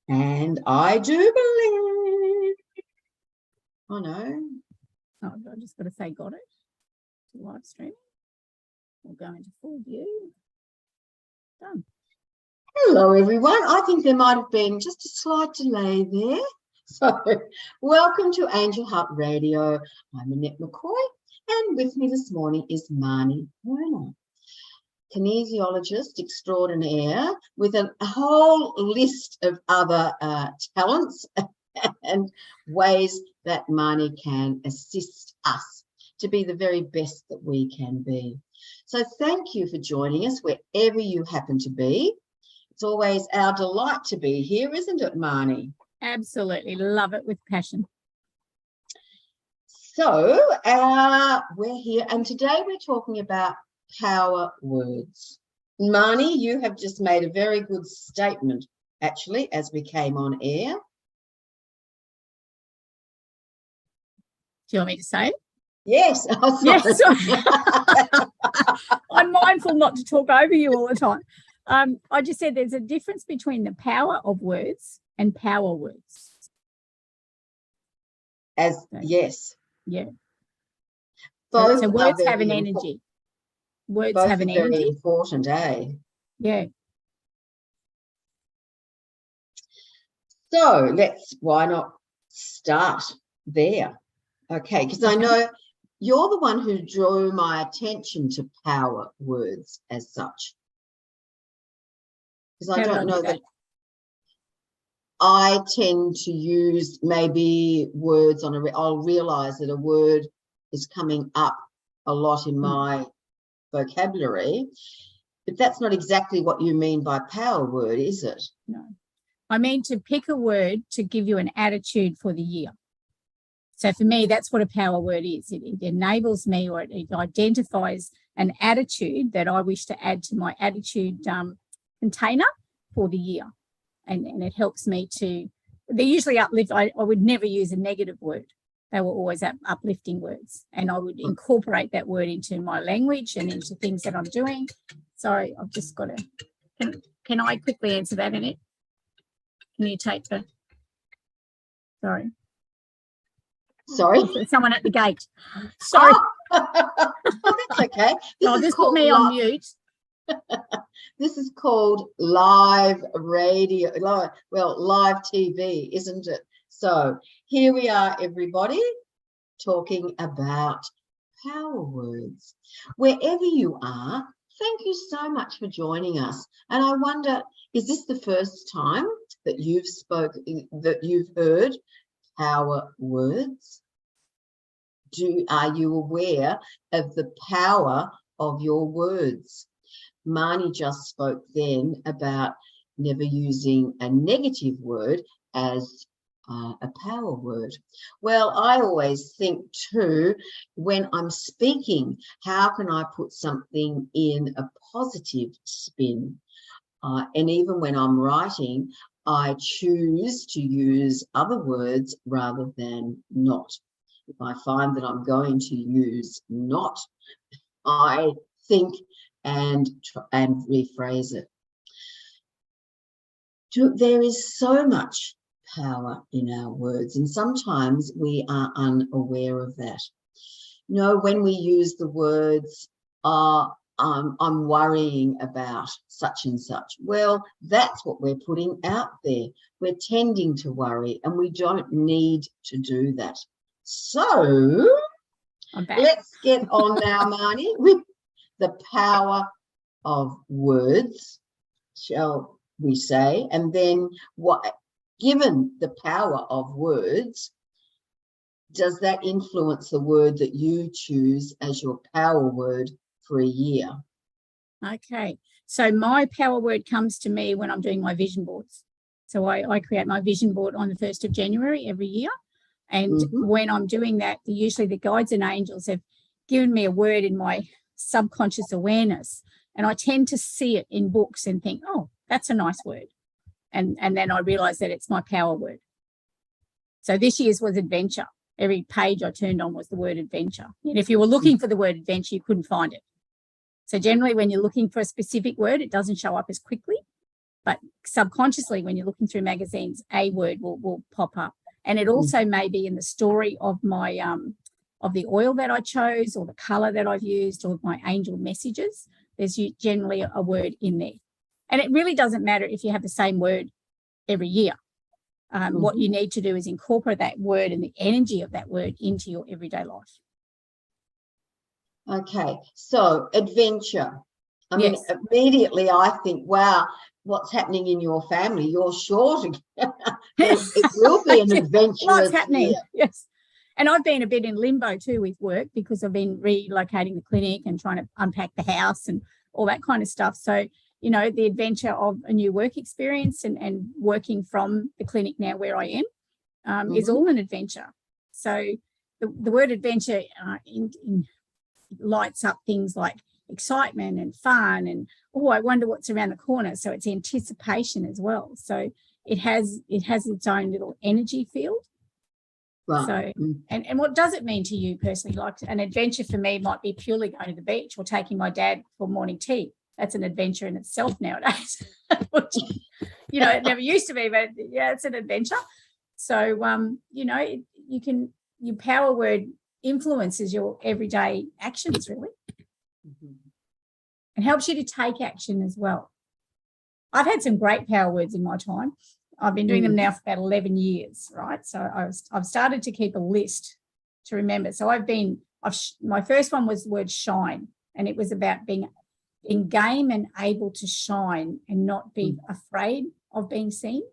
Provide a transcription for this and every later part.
And I do believe. Oh, no. Oh, I just got to say got it. Live streaming. We'll go into full view. Done. Hello, everyone. I think there might have been just a slight delay there. So, welcome to Angel Heart Radio. I'm Annette McCoy, and with me this morning is Marney and Annette, kinesiologist extraordinaire with a whole list of other talents and ways that Marney can assist us to be the very best that we can be. So thank you for joining us wherever you happen to be. It's always our delight to be here, isn't it, Marney? Absolutely. Love it with passion. So we're here, and today we're talking about power words. Marney, you have just made a very good statement, actually, as we came on air. Do you want me to say it? Yes. Oh, yes. I'm mindful not to talk over you all the time. I just said there's a difference between the power of words and power words. Yes. Yeah. Both so words have an energy. Words both have an energy. Very important, eh? Yeah. So why not start there? Okay, because I know you're the one who drew my attention to power words as such. Because I don't know that I tend to use maybe words on I'll realise that a word is coming up a lot in my vocabulary, but that's not exactly what you mean by power word, is it? No. I mean to pick a word to give you an attitude for the year. So for me, that's what a power word is. It enables me, or it identifies an attitude that I wish to add to my attitude container for the year. And it helps me to, they usually uplift. I would never use a negative word. They were always uplifting words. And I would incorporate that word into my language and into things that I'm doing. Sorry, I've just got to, can I quickly answer that, Annette? Can you take the, sorry. There's someone at the gate. Sorry. Oh, that's okay. Just put me on mute. This is called live radio, live TV, isn't it? So here we are, everybody, talking about power words. Wherever you are, thank you so much for joining us. And I wonder, is this the first time that you've heard power words? Are you aware of the power of your words? Marney just spoke then about never using a negative word as a power word. Well, I always think too, when I'm speaking, how can I put something in a positive spin? And even when I'm writing, I choose to use other words rather than not. If I find that I'm going to use not, I think and rephrase it. There is so much power in our words, and sometimes we are unaware of that. You know, when we use the words, I'm worrying about such and such. Well, that's what we're putting out there. We're tending to worry, and we don't need to do that. So let's get on now, Marney, with the power of words, shall we say, and then given the power of words, does that influence the word that you choose as your power word for a year? Okay, so my power word comes to me when I'm doing my vision boards. So I create my vision board on the 1st of January every year. And when I'm doing that, usually the guides and angels have given me a word in my subconscious awareness. And I tend to see it in books and think, oh, that's a nice word. And then I realize that it's my power word. So this year's was adventure. Every page I turned on was the word adventure. And if you were looking for the word adventure, you couldn't find it. So generally when you're looking for a specific word, it doesn't show up as quickly. but subconsciously, when you're looking through magazines, a word will pop up. And it also may be in the story of my of the oil that I chose, or the color that I've used, or my angel messages. There's generally a word in there. And it really doesn't matter if you have the same word every year. What you need to do is incorporate that word and the energy of that word into your everyday life. Okay, so adventure. I mean, Yes. immediately I think, wow, what's happening in your family? You're sure it will be an adventurous Lots happening. year. Yes. And I've been a bit in limbo too with work, because I've been relocating the clinic and trying to unpack the house and all that kind of stuff. So, you know, the adventure of a new work experience and working from the clinic now where I am is all an adventure. So the word adventure lights up things like excitement and fun and, oh, I wonder what's around the corner. So it's anticipation as well. So it has its own little energy field. Right. So, and what does it mean to you personally? Like, an adventure for me might be purely going to the beach or taking my dad for morning tea. That's an adventure in itself nowadays. Which, you know, it never used to be, but yeah, it's an adventure. So, you know, your power word influences your everyday actions, really, and helps you to take action as well. I've had some great power words in my time. I've been doing them now for about 11 years, right? So I've started to keep a list to remember. So my first one was the word shine, and it was about being in game and able to shine and not be afraid of being seen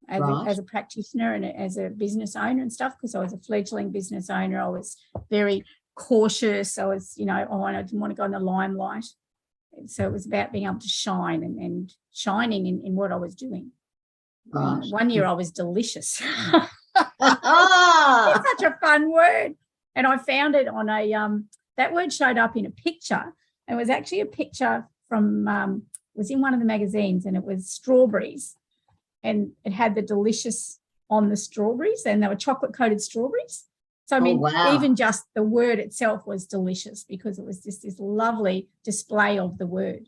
as a practitioner and as a business owner and stuff, because I was a fledgling business owner. I was very cautious. I was, you know, I didn't want to go in the limelight. So it was about being able to shine and shining in what I was doing. Right. One year I was delicious. It's such a fun word. And I found it on that word showed up in a picture. It was actually a picture from, was in one of the magazines, and it was strawberries. And it had the delicious on the strawberries, and they were chocolate-coated strawberries. So, I mean, even just the word itself was delicious, because it was just this lovely display of the word,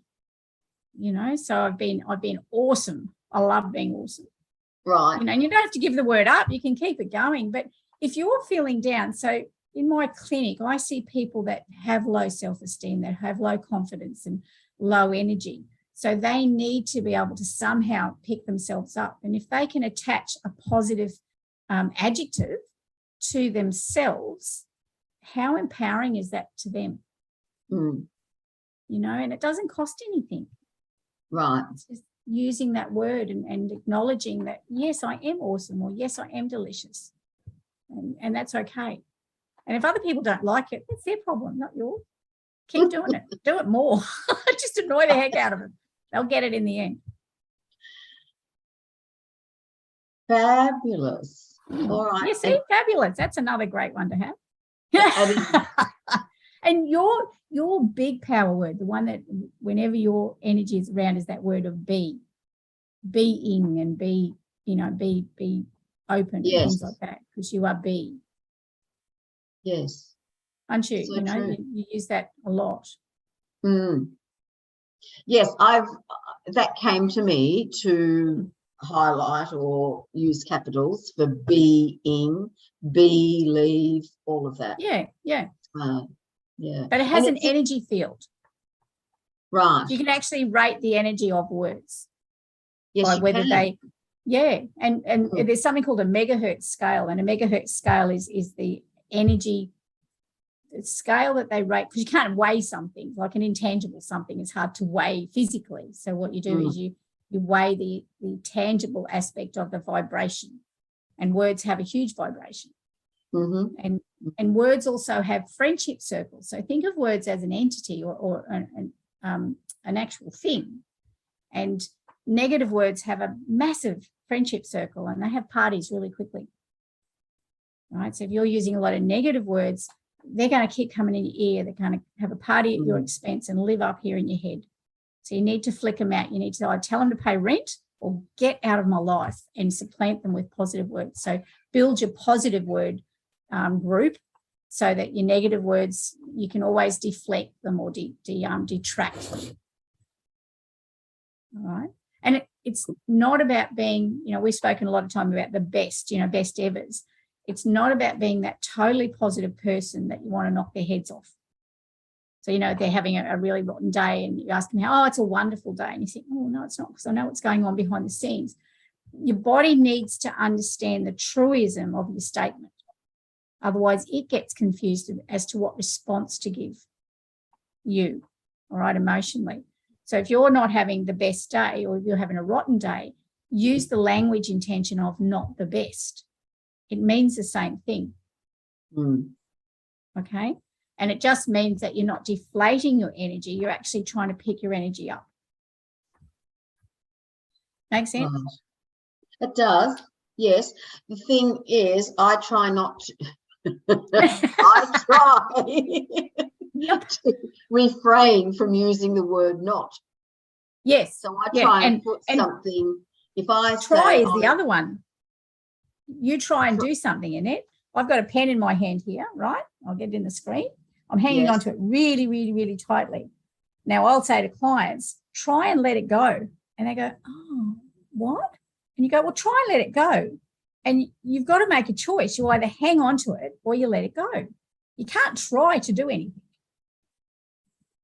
you know. So I've been awesome. I love being awesome. Right. You know, and you don't have to give the word up. You can keep it going. But if you're feeling down, so in my clinic, I see people that have low self-esteem, that have low confidence and low energy. So they need to be able to somehow pick themselves up. And if they can attach a positive adjective to themselves, how empowering is that to them? You know, and it doesn't cost anything. Right. It's just using that word and acknowledging that, yes, I am awesome, or yes, I am delicious. And that's okay. And if other people don't like it, that's their problem, not yours. Keep doing it. Do it more. Just annoy the heck out of them. They'll get it in the end. Fabulous. All right. You see, fabulous. That's another great one to have. And your big power word, the one that whenever your energy is around, is that word of being and be, you know, be open, and things like that, because you are be. Yes. Aren't you? So you know, you use that a lot. Yes, that came to me to highlight or use capitals for being, believe, all of that. Yeah. Yeah. But it has an energy field. Right. You can actually rate the energy of words. Yes, by you whether can. And there's something called a megahertz scale, and a megahertz scale is the energy scale that they rate, because you can't weigh something like an intangible something. It's hard to weigh physically. So what you do is you weigh the tangible aspect of the vibration, and words have a huge vibration. And words also have friendship circles. So think of words as an entity or an actual thing. And negative words have a massive friendship circle, and they have parties really quickly. Right? So if you're using a lot of negative words, they're going to keep coming in your ear. They're going to have a party at your expense and live up here in your head. So you need to flick them out. You need to either tell them to pay rent or get out of my life, and supplant them with positive words. So build your positive word group, so that your negative words, you can always deflect them or detract them. All right. And it's not about being, we've spoken a lot of time about the best, best evers. It's not about being that totally positive person that you want to knock their heads off. So, they're having a really rotten day and you ask them how, it's a wonderful day. And you think, oh, no, it's not, because I know what's going on behind the scenes. Your body needs to understand the truism of your statement. Otherwise, it gets confused as to what response to give you, all right, emotionally. So if you're not having the best day or if you're having a rotten day, use the language intention of not the best. It means the same thing. Okay? And it just means that you're not deflating your energy. You're actually trying to pick your energy up. Make sense? It does, yes. The thing is, I try not to. I try to refrain from using the word not. Yes. So I try and put something. If I try is the other one. You try and do something, Annette. I've got a pen in my hand here, right? I'll get it in the screen. I'm hanging onto it really, really, really tightly. Now, I'll say to clients, try and let it go. And they go, oh, what? And you go, well, try and let it go. And you've got to make a choice. You either hang on to it or you let it go. You can't try to do anything,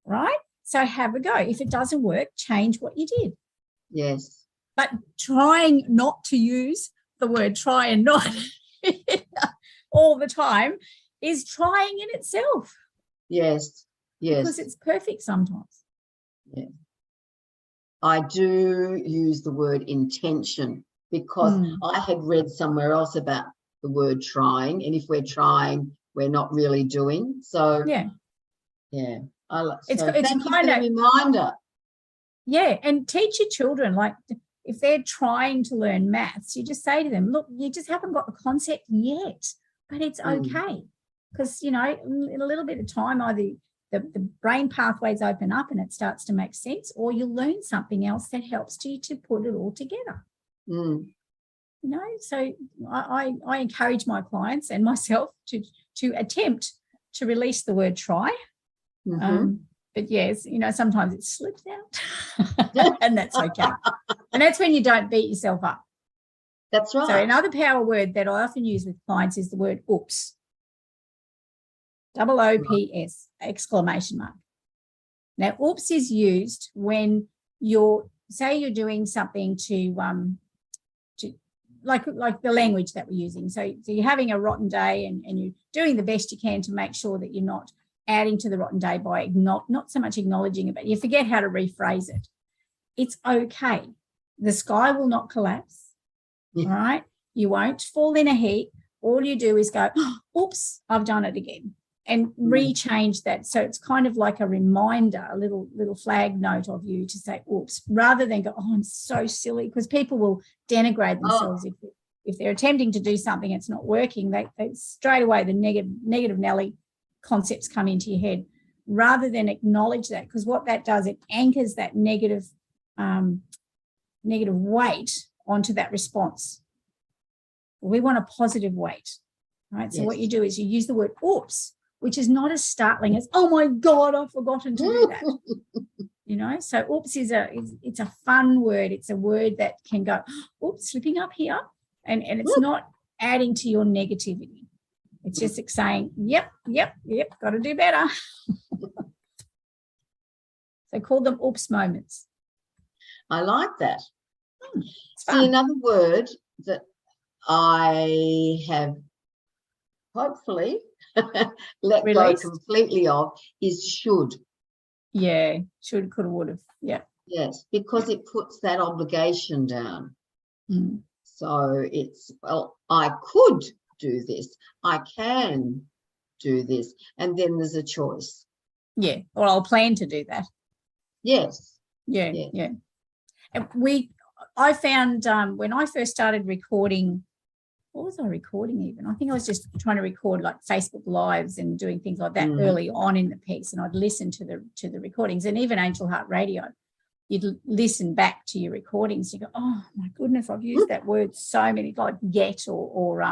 right? So have a go. If it doesn't work, change what you did. Yes. But trying not to use the word try and not all the time is trying in itself. Yes, yes. Because it's perfect sometimes. Yeah. I do use the word intention because I had read somewhere else about the word trying, and if we're trying, we're not really doing. So yeah. It's thank you for the reminder. Yeah, and teach your children, like if they're trying to learn maths, you just say to them, look, you just haven't got the concept yet, but it's okay. Because, in a little bit of time, either the brain pathways open up and it starts to make sense, or you'll learn something else that helps you to put it all together. So I encourage my clients and myself to attempt to release the word try. But yes, sometimes it slips out and that's okay. And that's when you don't beat yourself up. That's right. So another power word that I often use with clients is the word oops. OOPS, exclamation mark. Now, oops is used when you're doing something to like the language that we're using. So you're having a rotten day and you're doing the best you can to make sure that you're not adding to the rotten day by not so much acknowledging it, but you forget how to rephrase it. It's okay. The sky will not collapse, all right? You won't fall in a heap. All you do is go, oops, I've done it again, and rechange that. So it's kind of like a reminder, a little flag note of you to say, oops, rather than go, I'm so silly, because people will denigrate themselves if they're attempting to do something, it's not working. They straight away the negative Nelly concepts come into your head, rather than acknowledge that, because what that does, it anchors that negative weight onto that response. We want a positive weight, right? So what you do is you use the word oops, which is not as startling as, oh my God, I've forgotten to do that. So oops it's a fun word. It's a word that can go, oops, slipping up here, and it's not adding to your negativity. It's just like saying, yep, got to do better. So call them oops moments. I like that. See, another word that I have hopefully let go completely of is should. Yeah, should, could, would have. Yeah. Yes, because it puts that obligation down. So it's, well, I could do this, I can do this, and then there's a choice. Yeah, or I'll plan to do that. Yes. Yeah. And I found when I first started recording, what was I recording even? I think I was just trying to record like Facebook Lives and doing things like that early on in the piece, and I'd listen to the recordings, and even Angel Heart Radio, you'd listen back to your recordings. You go, oh my goodness, I've used that word so many, like yet or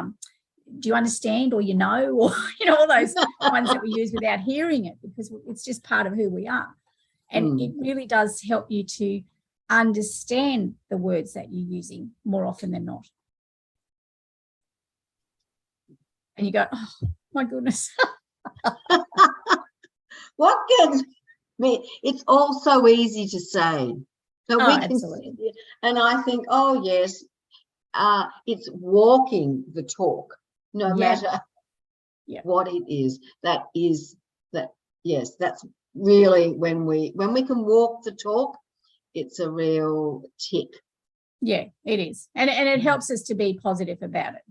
do you understand, or or all those ones that we use without hearing it, because it's just part of who we are. And it really does help you to understand the words that you're using more often than not. And you go, oh, my goodness. What gets me, it's all so easy to say. So we can, Absolutely. and I think, oh, yes, it's walking the talk, no matter what it is. Yes, that's really when we can walk the talk, it's a real tick. Yeah, it is. And it helps us to be positive about it.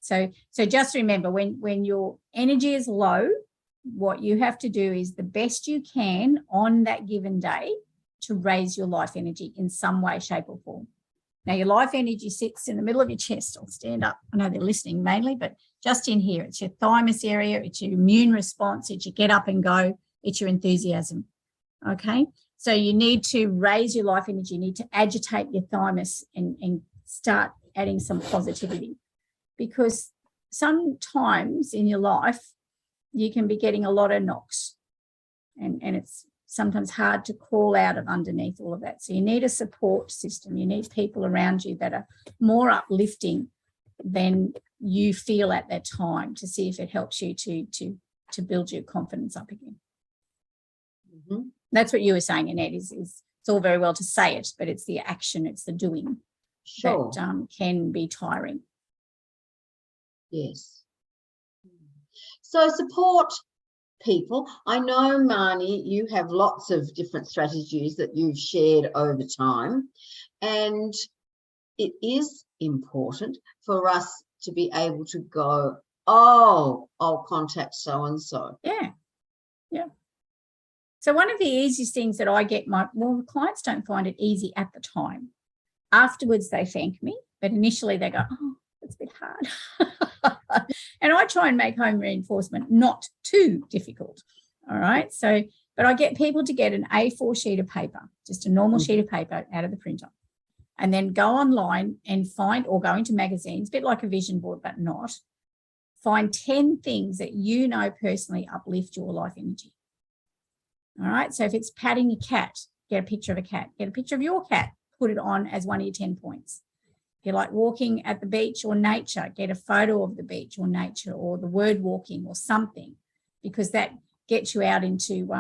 So just remember, when your energy is low, what you have to do is the best you can on that given day to raise your life energy in some way, shape or form. Now, your life energy sits in the middle of your chest. I'll stand up. I know they're listening mainly, but just in here. It's your thymus area. It's your immune response. It's your get up and go. It's your enthusiasm. Okay? So you need to raise your life energy. You need to agitate your thymus and start adding some positivity. Because sometimes in your life, you can be getting a lot of knocks. And it's sometimes hard to crawl out of underneath all of that. So you need a support system. You need people around you that are more uplifting than you feel at that time, to see if it helps you to build your confidence up again. Mm-hmm. That's what you were saying, Annette, is it's all very well to say it, but it's the action, it's the doing that can be tiring. Yes. So support people. I know, Marnie, you have lots of different strategies that you've shared over time, and it is important for us to be able to go, oh, I'll contact so-and-so. Yeah. So one of the easiest things that I get, clients don't find it easy at the time. Afterwards, they thank me, but initially they go, oh, it's a bit hard. And I try and make home reinforcement not too difficult. All right. So, but I get people to get an A4 sheet of paper, just a normal sheet of paper out of the printer, and then go online and find, or go into magazines, a bit like a vision board, but not, find 10 things that you know personally uplift your life energy. All right. So if it's patting your cat, get a picture of a cat, get a picture of your cat, put it on as one of your 10 points. If you like walking at the beach or nature, get a photo of the beach or nature, or the word walking or something, because that gets you out into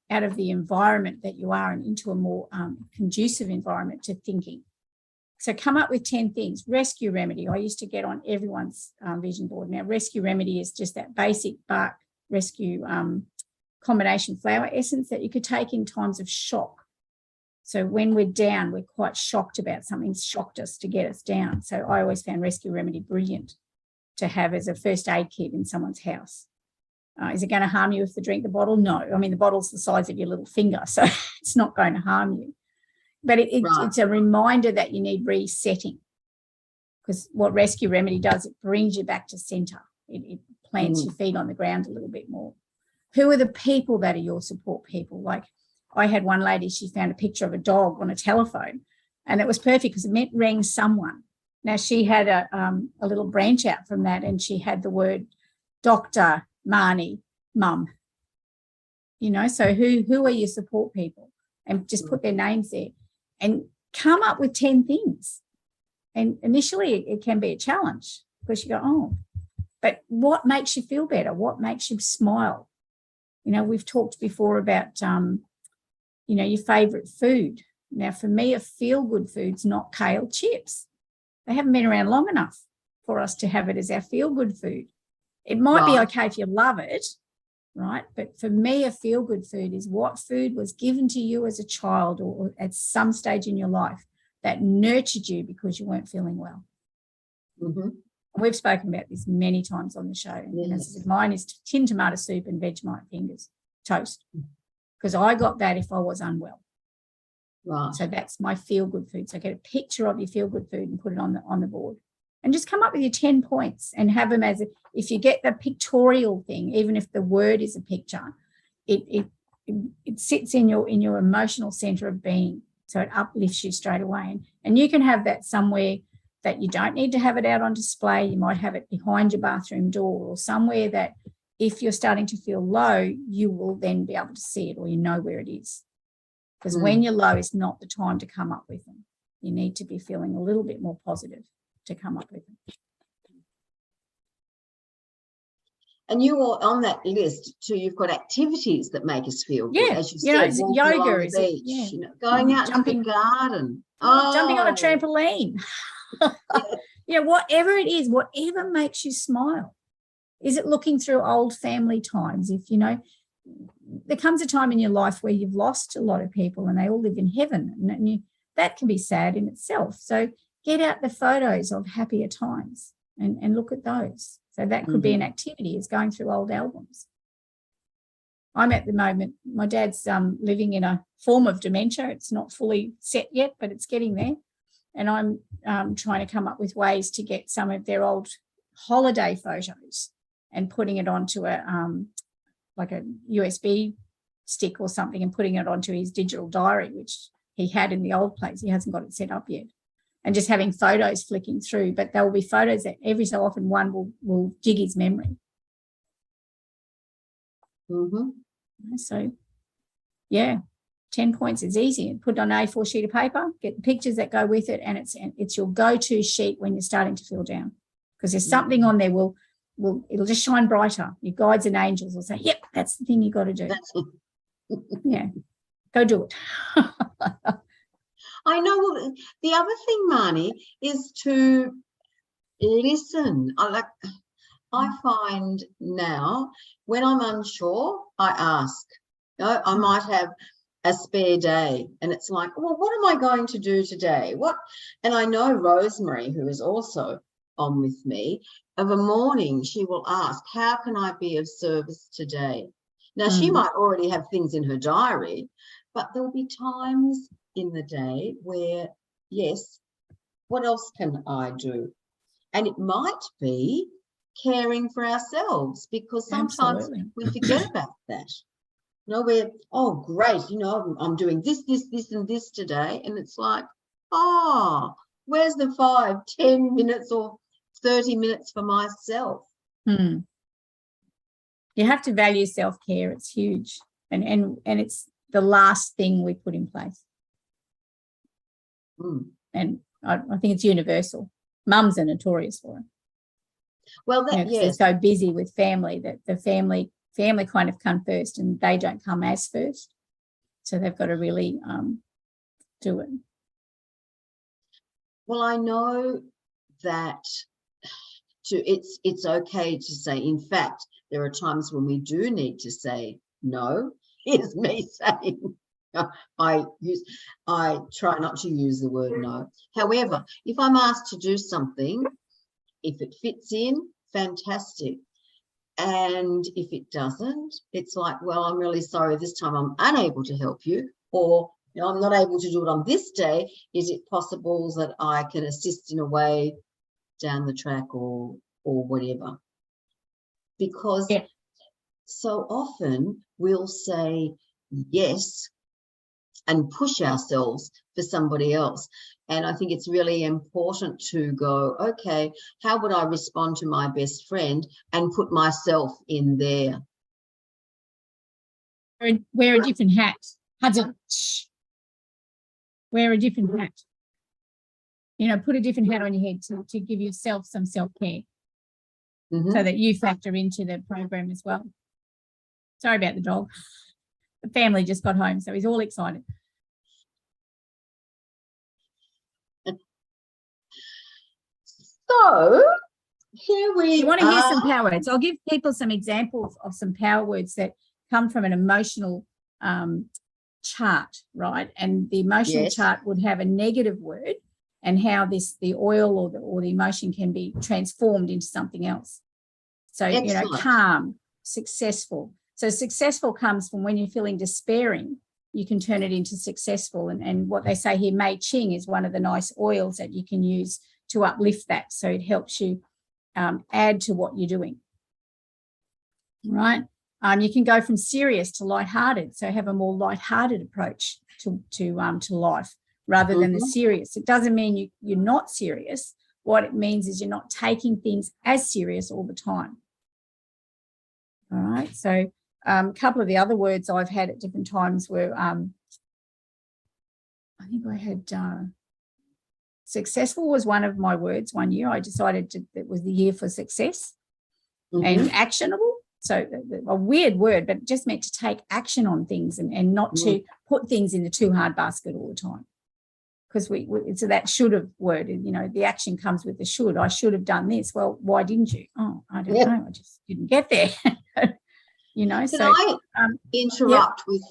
out of the environment that you are and into a more conducive environment to thinking. So come up with 10 things. Rescue remedy, I used to get on everyone's vision board. Now, rescue remedy is just that basic bark rescue combination flower essence that you could take in times of shock. So when we're down, we're quite shocked about something, shocked us to get us down. So I always found rescue remedy brilliant to have as a first aid kit in someone's house. Is it going to harm you if they drink the bottle? No. I mean, the bottle's the size of your little finger, so it's not going to harm you. But it's a reminder that you need resetting, because what rescue remedy does, it brings you back to centre. It plants your feet on the ground a little bit more. Who are the people that are your support people? Like, I had one lady, she found a picture of a dog on a telephone, and it was perfect because it rang someone. Now, she had a little branch out from that, and she had the word Dr. Marnie, Mum. You know, so who are your support people? And just put their names there and come up with 10 things. And initially it can be a challenge, because you go, oh, but what makes you feel better? What makes you smile? You know, we've talked before about, your favourite food. Now, for me, a feel-good food's not kale chips. They haven't been around long enough for us to have it as our feel-good food. It might be okay if you love it, right? But for me, a feel-good food is what food was given to you as a child or at some stage in your life that nurtured you because you weren't feeling well. Mm-hmm. We've spoken about this many times on the show. Yes. And as I said, mine is tin tomato soup and Vegemite fingers, toast, because I got that if I was unwell. Right. So that's my feel-good food. So get a picture of your feel-good food and put it on the board. And just come up with your 10 points and have them as if you get the pictorial thing, even if the word is a picture, it sits in your emotional center of being. So it uplifts you straight away. And you can have that somewhere that you don't need to have it out on display. You might have it behind your bathroom door or somewhere that if you're starting to feel low, you will then be able to see it, or you know where it is. because when you're low is not the time to come up with them. You need to be feeling a little bit more positive to come up with them. And you are on that list too. You've got activities that make us feel good, as you said, walking yoga, along the beach, going out to the garden, jumping on a trampoline. Whatever it is, whatever makes you smile. Is it looking through old family times? If there comes a time in your life where you've lost a lot of people and they all live in heaven, and that can be sad in itself. So get out the photos of happier times and look at those. So that could be an activity, is going through old albums. I'm at the moment, my dad's living in a form of dementia. It's not fully set yet, but it's getting there. And I'm trying to come up with ways to get some of their old holiday photos and putting it onto like a USB stick or something, and putting it onto his digital diary, which he had in the old place. He hasn't got it set up yet. And just having photos flicking through, but there will be photos that every so often one will jig his memory. So, 10 points is easy. And put it on an A4 sheet of paper, get the pictures that go with it, and it's your go-to sheet when you're starting to feel down, because there's something on there it'll just shine brighter. Your guides and angels will say, yep, that's the thing you got to do. Go do it. I know. Well, the other thing, Marnie, is to listen. I find now when I'm unsure, I ask. I might have a spare day, and it's like, well, what am I going to do today? And I know Rosemary, who is also on with me, of a morning she will ask, how can I be of service today? Now, she might already have things in her diary, but there'll be times in the day where, yes, what else can I do? And it might be caring for ourselves, because sometimes we forget about that. We're, oh, great, I'm doing this, and this today. And it's like, where's the 5, 10 minutes or 30 minutes for myself? You have to value self-care. It's huge. And it's the last thing we put in place. And I think it's universal. Mums are notorious for it. Well, they're so busy with family that the family kind of come first, and they don't come as first. So they've got to really do it. Well, I know that it's okay to say, in fact, there are times when we do need to say no. Here's me saying, I try not to use the word no. However, if I'm asked to do something, if it fits in, fantastic. And if it doesn't, it's like, well, I'm really sorry, this time I'm unable to help you, or I'm not able to do it on this day. Is it possible that I can assist in a way down the track or whatever? Because so often we'll say yes and push ourselves for somebody else. And I think it's really important to go, okay, how would I respond to my best friend, and put myself in there? Wear a different hat. Wear a different hat. Put a different hat on your head to give yourself some self-care, so that you factor into the program as well. Sorry about the dog. The family just got home, so he's all excited. So here we You want to hear some power words? I'll give people some examples of some power words that come from an emotional chart, right? And the emotional chart would have a negative word, and how the oil or the emotion can be transformed into something else. So, calm, successful. So successful comes from when you're feeling despairing, you can turn it into successful. And what they say here, Mei Ching, is one of the nice oils that you can use to uplift that. So it helps you add to what you're doing. Right? You can go from serious to lighthearted. So have a more lighthearted approach to life rather than the serious. It doesn't mean you're not serious. What it means is you're not taking things as serious all the time. All right. So a couple of the other words I've had at different times were I think I had successful was one of my words one year. I decided it was the year for success. And actionable. So a weird word, but it just meant to take action on things and not to put things in the too hard basket all the time. Because it's that should have word, you know, the action comes with the should. I should have done this. Well, why didn't you? Oh, I don't know. I just didn't get there. You know, Can I interrupt with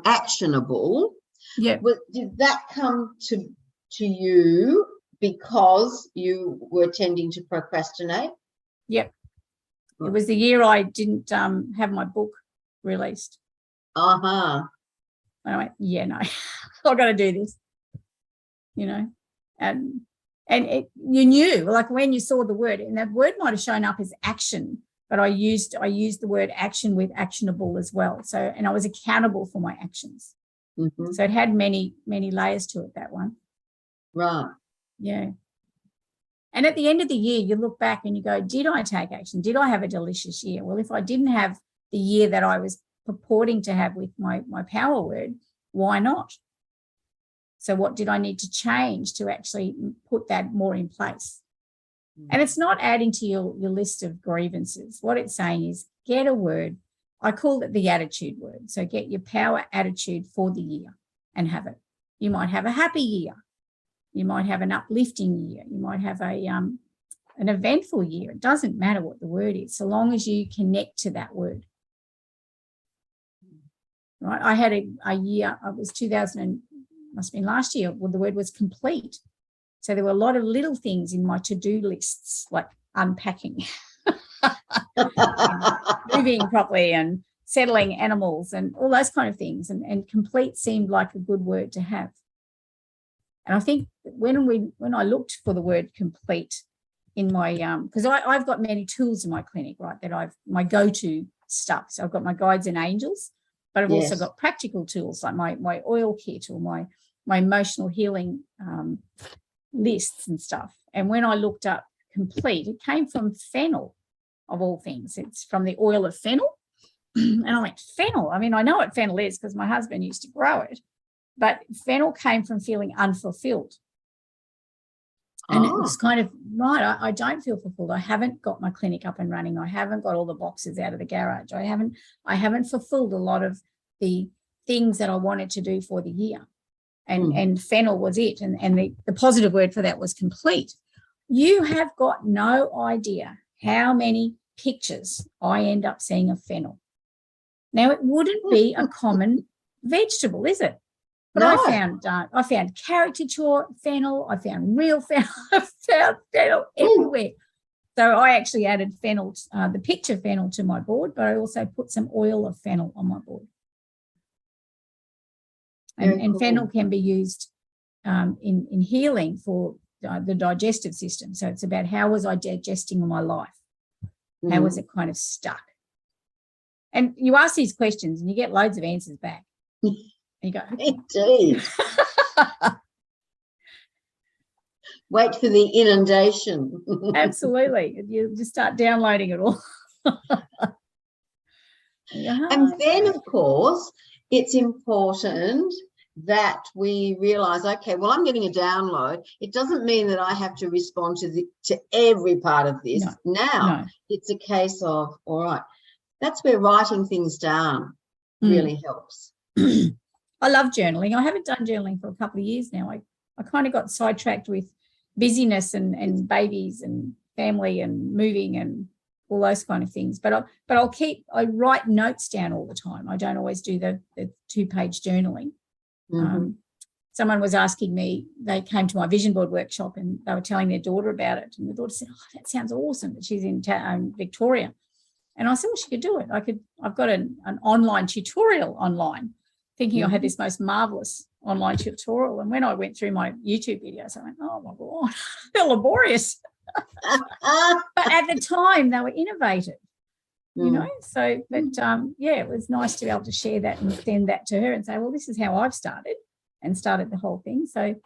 actionable? Yeah. Did that come to you because you were tending to procrastinate? Yep. It was the year I didn't have my book released. Uh-huh. And I went, yeah, no, I've got to do this, you know. And you knew, like when you saw the word, and that word might have shown up as action, but I used the word action with actionable as well. So, and I was accountable for my actions. So it had many, many layers to it, that one. Right. Yeah. And at the end of the year, you look back and you go, did I take action? Did I have a delicious year? Well, if I didn't have the year that I was purporting to have with my power word, why not? So what did I need to change to actually put that more in place? And it's not adding to your list of grievances. What it's saying is get a word. I call it the attitude word. So get your power attitude for the year and have it. You might have a happy year. You might have an uplifting year. You might have an eventful year. It doesn't matter what the word is, so long as you connect to that word. Right? I had a year, it was 2000, must have been last year, well, the word was complete. So there were a lot of little things in my to-do lists, like unpacking, moving properly and settling animals and all those kind of things. And complete seemed like a good word to have. And I think when I looked for the word complete in my, because I've got many tools in my clinic, right, that my go-to stuff. So I've got my guides and angels, but I've also got practical tools like my oil kit or my emotional healing lists and stuff. And when I looked up complete, it came from fennel, of all things. It's from the oil of fennel. And I went, fennel? I mean, I know what fennel is because my husband used to grow it. But fennel came from feeling unfulfilled. And it was kind of, right, I don't feel fulfilled. I haven't got my clinic up and running. I haven't got all the boxes out of the garage. I haven't fulfilled a lot of the things that I wanted to do for the year. And fennel was it. And the positive word for that was complete. You have got no idea how many pictures I end up seeing of fennel. Now, it wouldn't be a common vegetable, is it? But no. I found caricature fennel. I found real fennel. I found fennel everywhere. So I actually added fennel, the picture fennel to my board, but I also put some oil of fennel on my board. And cool. Fennel can be used in healing for the digestive system. So it's about how was I digesting my life? How was it kind of stuck? And you ask these questions and you get loads of answers back. You go, indeed. Wait for the inundation. Absolutely. You just start downloading it all. And then, of course, it's important that we realise, okay, well, I'm getting a download. It doesn't mean that I have to respond to every part of this. It's a case of, all right, that's where writing things down really helps. I love journaling. I haven't done journaling for a couple of years now. I kind of got sidetracked with busyness and babies and family and moving and all those kind of things. But I write notes down all the time. I don't always do the 2-page journaling. Someone was asking me, they came to my vision board workshop and they were telling their daughter about it. And the daughter said, oh, that sounds awesome. But she's in Victoria. And I said, well, she could do it. I've got an online tutorial online, thinking I had this most marvelous online tutorial. And when I went through my YouTube videos, I went, oh, my God, they're laborious. But at the time, they were innovative, you know. So, but, it was nice to be able to share that and send that to her and say, well, this is how I've started the whole thing. So,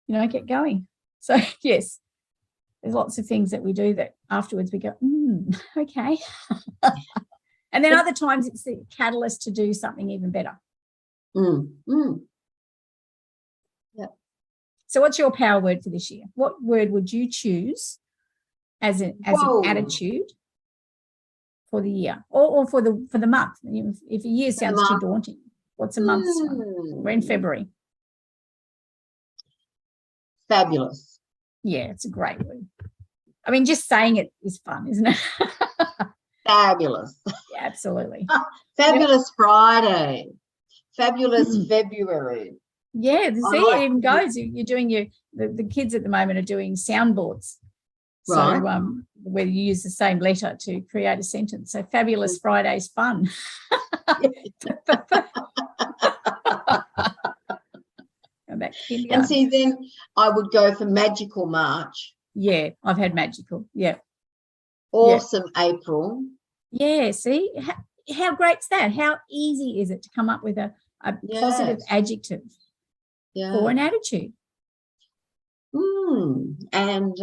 get going. So, yes, there's lots of things that we do that afterwards we go, okay. And then other times it's the catalyst to do something even better. So what's your power word for this year? What word would you choose as an attitude for the year or for the month? If a year sounds too daunting, what's a month's one? We're in February. Fabulous. Yeah, it's a great word. I mean, just saying it is fun, isn't it? Fabulous. Yeah, absolutely. Fabulous Friday. Fabulous February. Yeah, see, it even goes. You're doing the kids at the moment are doing soundboards. Right. So where you use the same letter to create a sentence. So Fabulous Friday's fun. And see, then I would go for Magical March. Yeah, I've had magical. Yeah. Awesome April. Yeah, see, how great's that? How easy is it to come up with a positive adjective for an attitude? And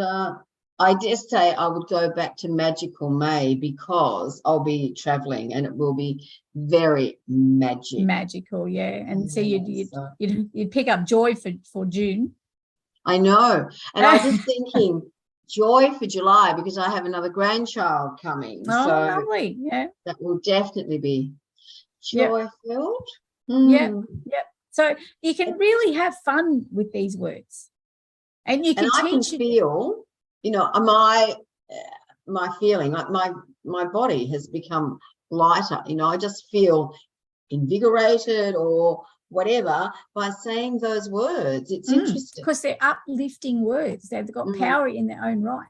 I dare say I would go back to Magical May because I'll be traveling and it will be very magical. Yeah, and so you'd pick up joy for June. I know, and I was just thinking joy for July because I have another grandchild coming. Oh, so lovely! Yeah, that will definitely be joy-filled. Yeah. So you can really have fun with these words, and you can I can feel, my feeling, like my body has become lighter. I just feel invigorated or whatever by saying those words. It's interesting because they're uplifting words. They've got power in their own right.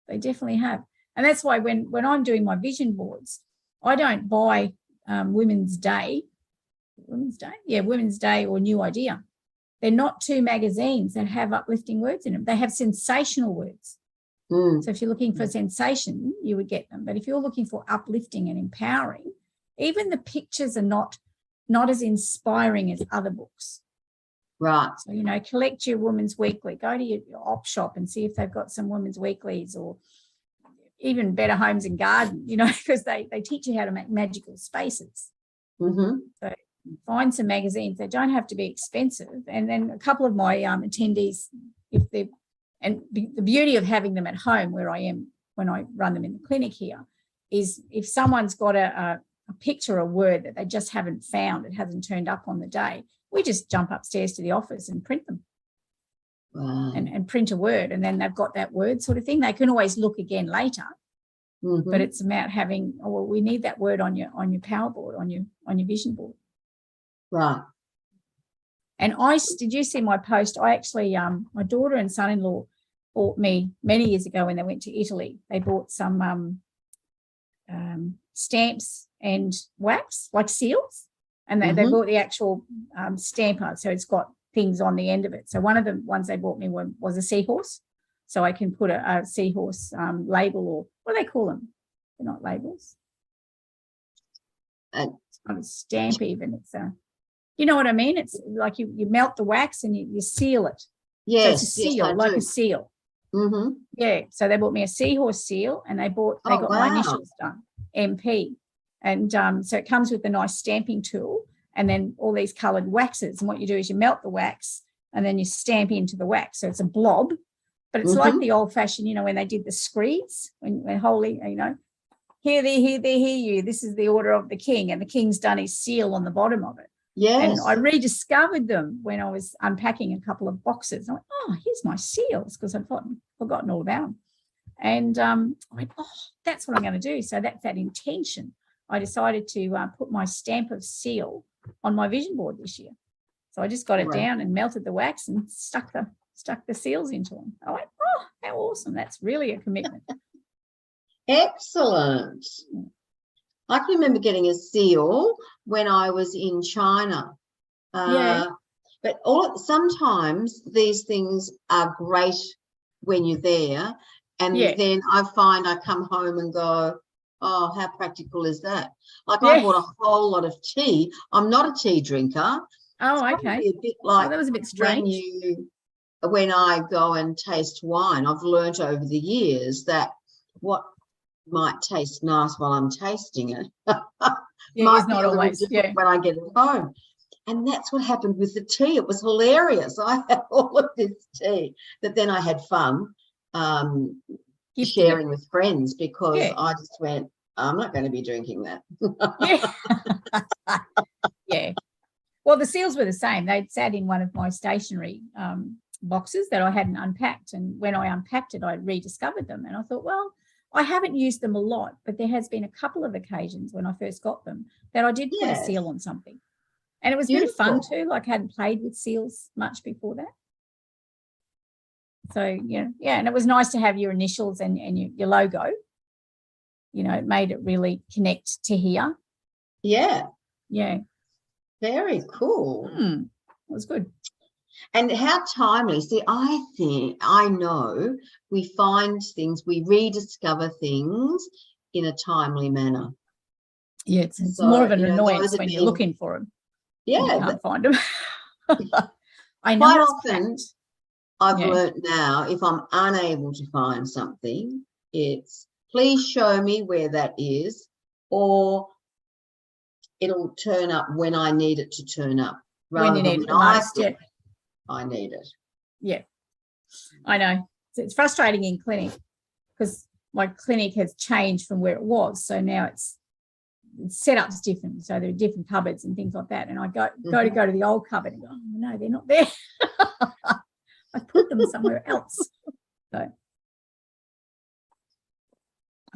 They definitely have. And that's why when I'm doing my vision boards, I don't buy Women's Day or New Idea. They're not two magazines that have uplifting words in them. They have sensational words. So if you're looking for sensation, you would get them. But if you're looking for uplifting and empowering, even the pictures are not as inspiring as other books. Right. So, collect your Women's Weekly. Go to your op shop and see if they've got some Women's Weeklies, or even Better Homes and Garden, because they teach you how to make magical spaces. So find some magazines. They don't have to be expensive. And then a couple of my attendees, the beauty of having them at home where I am when I run them in the clinic here is if someone's got a picture, a word that they just haven't found, it hasn't turned up on the day, we just jump upstairs to the office and print them. Wow. And print a word, and then they've got that word sort of thing. They can always look again later, but it's about having, we need that word on your power board, on your vision board. Right. And did you see my post? I actually, my daughter and son-in-law bought me many years ago when they went to Italy. They bought some stamps and wax, like seals, and they bought the actual stamper, so it's got things on the end of it. So one of the ones they bought me was a seahorse, so I can put a seahorse label, or what do they call them? They're not labels. It's not a stamp even. It's you know what I mean? It's like you melt the wax and you seal it. Yes, so it's a seal, like a seal. Yeah. So they bought me a seahorse seal, and they got my initials done, MP, and so it comes with a nice stamping tool, and then all these coloured waxes. And what you do is you melt the wax, and then you stamp into the wax. So it's a blob, but it's like the old-fashioned, when they did the screeds, when holy, here, there, here, there, here you. This is the order of the king, and the king's done his seal on the bottom of it. Yes. And I rediscovered them when I was unpacking a couple of boxes. I went, here's my seals, because I'd forgotten all about them. And I went, that's what I'm going to do. So that's that intention. I decided to put my stamp of seal on my vision board this year. So I just got it down and melted the wax and stuck the seals into them. I went, how awesome. That's really a commitment. Excellent. I can remember getting a seal when I was in China. But sometimes these things are great when you're there, and then I find I come home and go, how practical is that? Like I bought a whole lot of tea. I'm not a tea drinker. Oh, okay. A bit like that was a bit strange. When I go and taste wine, I've learnt over the years that what might taste nice while I'm tasting it might it's not be a always different when I get it home. And that's what happened with the tea. It was hilarious. I had all of this tea that then I had fun sharing with friends, because I just went, I'm not going to be drinking that. Yeah. Yeah. Well, the seals were the same. They'd sat in one of my stationery boxes that I hadn't unpacked. And when I unpacked it, I rediscovered them. And I thought, well, I haven't used them a lot, but there has been a couple of occasions when I first got them that I did put a seal on something. And it was a bit of fun too. Like, I hadn't played with seals much before that. So, and it was nice to have your initials and your logo. It made it really connect to here. Yeah. Yeah. Very cool. It was good. And how timely. See, I know we find things, we rediscover things in a timely manner. Yeah, it's more of an annoyance when you're looking for them. Yeah. You can't find them. I know. Quite often, I've learnt now, if I'm unable to find something, it's please show me where that is, or it'll turn up when I need it to turn up. When you need it the most, I need it. Yeah, I know. It's frustrating in clinic because my clinic has changed from where it was. So now it's set up's different. So there are different cupboards and things like that. And I go to the old cupboard and go, oh, no, they're not there. I put them somewhere else. So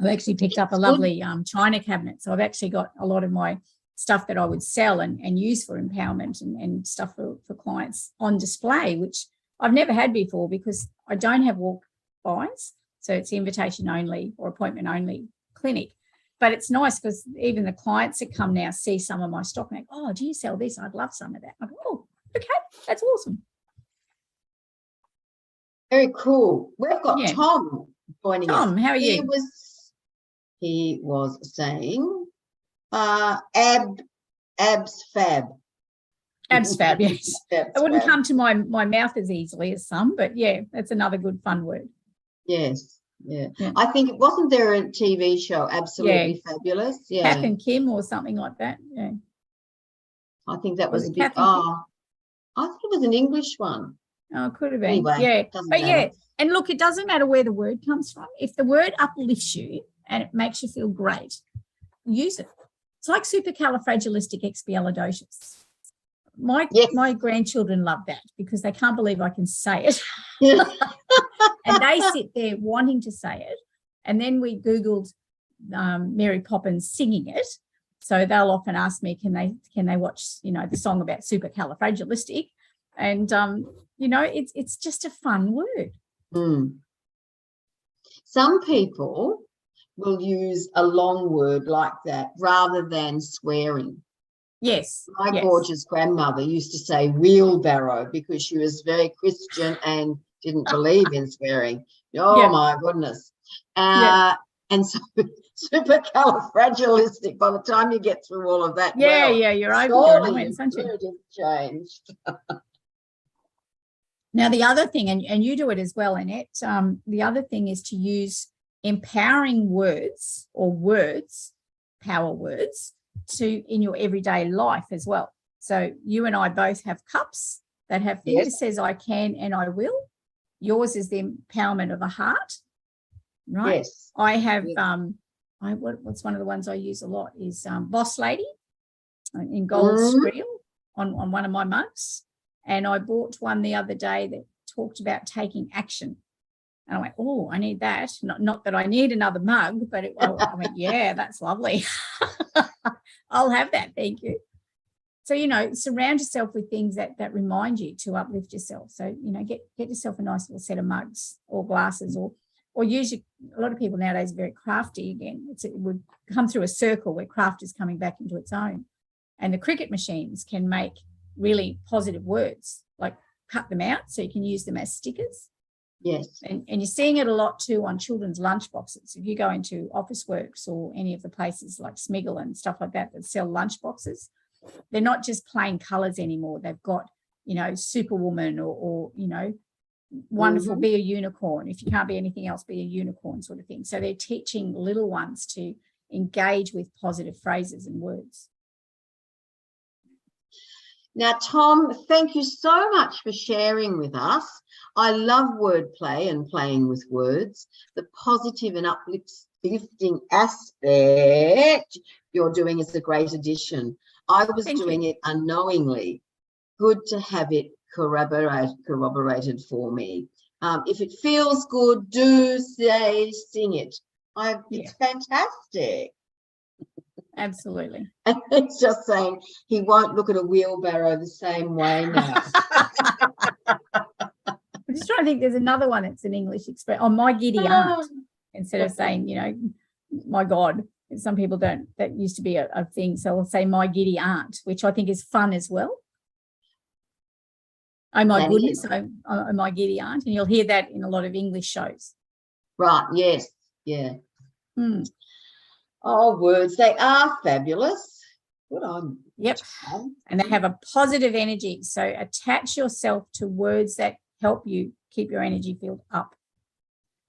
I've actually picked up a lovely china cabinet. So I've actually got a lot of my stuff that I would sell and use for empowerment and stuff for clients on display, which I've never had before because I don't have walk-bys. So it's invitation only or appointment only clinic. But it's nice because even the clients that come now see some of my stock and go, oh, do you sell this? I'd love some of that. I go, oh, okay, that's awesome. Very cool. We've got Tom joining us. Tom, how are you? He was saying abs fab. Abs fab, yes. It wouldn't come to my mouth as easily as some, but yeah, that's another good fun word. Yes. Yeah. I think, wasn't there a TV show, Absolutely Fabulous? Yeah. Kath and Kim or something like that. Yeah. I think that was a bit, I think it was an English one. Oh, it could have been. Anyway, but and look, it doesn't matter where the word comes from. If the word uplifts you and it makes you feel great, use it. It's like supercalifragilisticexpialidocious. My grandchildren love that because they can't believe I can say it. And they sit there wanting to say it. And then we Googled Mary Poppins singing it. So they'll often ask me, can they watch, the song about supercalifragilistic? And, it's just a fun word. Mm. Some people will use a long word like that rather than swearing. Yes. My gorgeous grandmother used to say wheelbarrow because she was very Christian and didn't believe in swearing. Oh, my goodness. And so supercalifragilistic, by the time you get through all of that, you're over it, aren't you? Changed. Now, the other thing, and you do it as well, Annette, the other thing is to use empowering words or power words, in your everyday life as well. So you and I both have cups that have things that says I can and I will. Yours is the empowerment of a heart, right? Yes. I have, what's one of the ones I use a lot is Boss Lady in gold skrill on one of my mugs. And I bought one the other day that talked about taking action. And I went, oh, I need that. Not that I need another mug, but I went, yeah, that's lovely. I'll have that. Thank you. So, surround yourself with things that remind you to uplift yourself. So, get yourself a nice little set of mugs or glasses or use a lot of people nowadays are very crafty again. It would come through a circle where craft is coming back into its own. And the cricket machines can make really positive words, like cut them out so you can use them as stickers. Yes. And you're seeing it a lot too on children's lunch boxes. If you go into Officeworks or any of the places like Smiggle and stuff like that sell lunch boxes, they're not just plain colours anymore. They've got, Superwoman or wonderful, be a unicorn. If you can't be anything else, be a unicorn sort of thing. So they're teaching little ones to engage with positive phrases and words. Now, Tom, thank you so much for sharing with us. I love wordplay and playing with words. The positive and uplifting aspect you're doing is a great addition. I was doing it unknowingly. Good to have it corroborated for me. If it feels good, do sing it. It's fantastic. Absolutely. And it's just saying he won't look at a wheelbarrow the same way now. I'm just trying to think. There's another one that's an English expression. Oh, my giddy aunt. Instead of saying, you know, my God. Some people don't. That used to be a thing. So I'll say my giddy aunt, which I think is fun as well. Oh, my goodness. Oh, my giddy aunt. And you'll hear that in a lot of English shows. Right. Yes. Yeah. Oh, words. They are fabulous. Good on. Yep. And they have a positive energy. So attach yourself to words that help you keep your energy field up.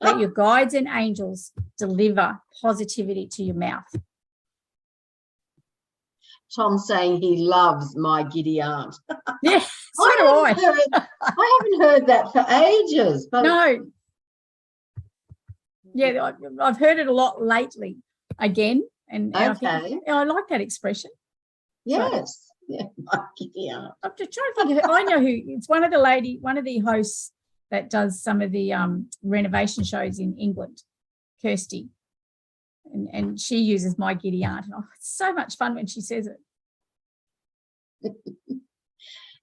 Let your guides and angels deliver positivity to your mouth. Tom's saying he loves my giddy aunt. Yeah, so do I. I haven't heard that for ages. But no. Yeah, I've heard it a lot lately again. And I think I like that expression. Yes. So, yeah, my giddy aunt. I'm just trying to think of I know who. It's one of the hosts that does some of the renovation shows in England, Kirsty. And she uses my giddy aunt. And it's so much fun when she says it.